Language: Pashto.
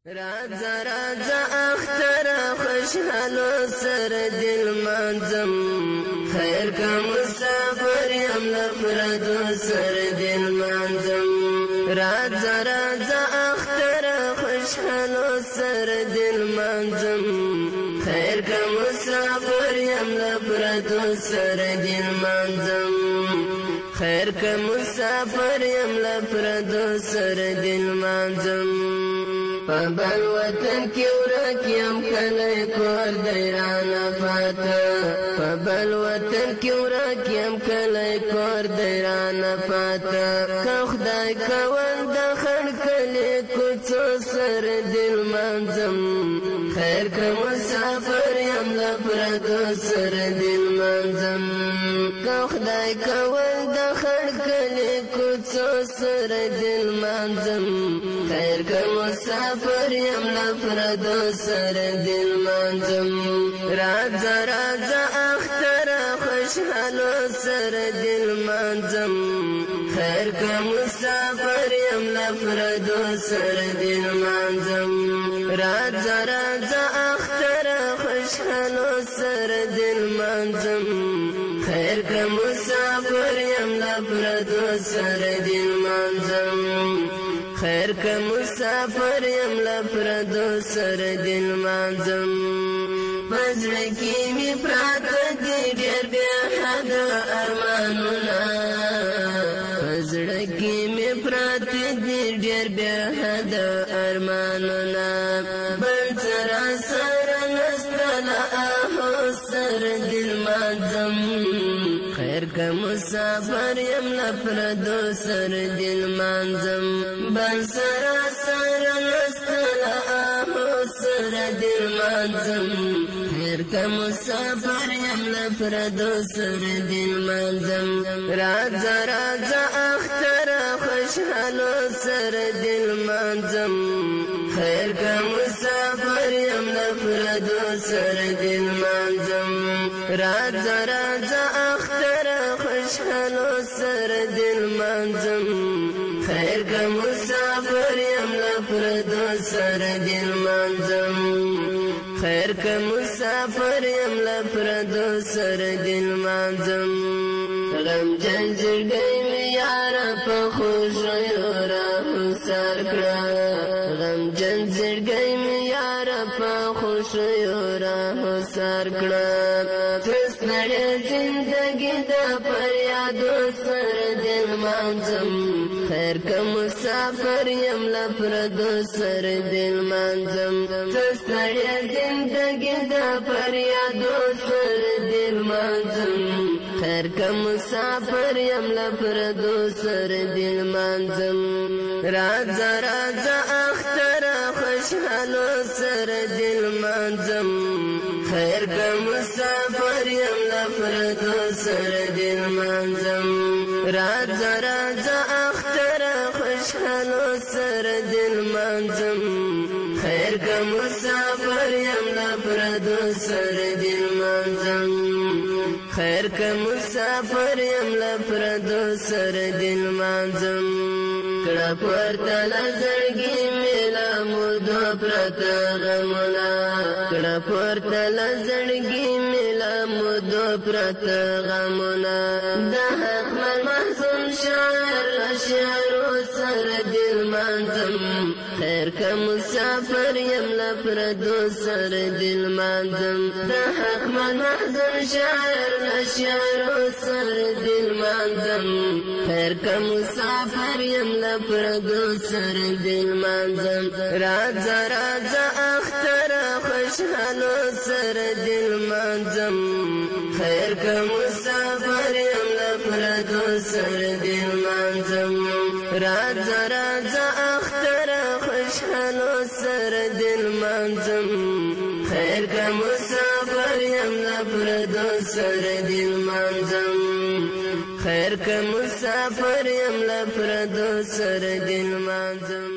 راځه راځه اختر خوشحالو سر دل منظم خیر کا مسافر یم لفردو سر دل منظم راځه راځه اختر خوشحالو سر دل منظم خیر کا مسافر یم لفردو سر دل منظم خیر کا مسافر یم لفردو سر دل منظم پبل وطن کی ورک یم کلی کور دیرانا پاتا پبل وطن کی ورک یم کلی کور دیرانا پاتا که خدای کول د خړ کلی کوڅو سر دل منظم خیر که مسافر یم لپردو سر دل منظم که خدای کول د خړ کلی کوڅو سر دل منظم خیر که مسافر یم لپردو سر دل منظم راځه راځه اختر خوشحالو سر دل منظم خیر که مسافر یم لپردو سر دل منظم راځه راځه اختر خوشحالو سر دل منظم خیر که مسافر یم لپردو سر دل منظم خیر که مسافر یم لپردو سر دل منظم پزړه کې می پراته دي ډېر بیا حد ارمانونه پزړه کې می پراته دي ډېر بیا حد ارمانونه بل سره سره نستله اهو سر دل منظم خیر که مسافر یم لپردو سر دل منظم بل سره سره نستله اهو سر دل منظم خیر که مسافر یم لپردو سر دل منظم راځه راځه اختر خوشحالو سر دل منظم خیر که مسافر یم لپردو سر دل منظم راځه راځه اختر خوشحالو سر دل منظم خیر که مسافر یم لپردو سر دل منظم خیر که مسافر یم لپردو سر دل منظم غمجن زړګی مې یاره په خوښیو راهوسار کړه غمجن زړګی مې یاره په خوښیو راهوسار کړه ستړې زندګي د فریادو سر دل منظم خیر که مسافر یم لپردو سر دل منظم ستړې زندګي د فریادو سر دل منظم خیر که مسافر یم لپردو سر دل منظم راځه راځه اختر خوشحالو سر دل منظم خیر که مسافر یم لپردو سر دل منظم راځه راځه اختر خوشحالو سر دل منظم خیر که مسافر یم لپردو سر دل منظم خیر که مسافر یم لپردو سر دل منظم کړه پورته لزړګي میلا مودو پرته غمونه کړه پورته لزړګي میلا مودو پرته غمونه د حق مل محزون شاعر شعرو سر دل منظم خیر که مسافر یم لپردو سر دل منظم د حق مل محزون شاعر شعرو سر دل منظم خیر که مسافر یم لپردو سر دل منظم راځه راځه اختر خوشحالو سر دل منظم خیر که مسافر یم لپردو سر دل منظم راځه راځه اختر خوشحالو سر دل منظم خیر که مسافر یم لپردو سر دل منظم خیر که مسافر یم لپردو سر دل منظم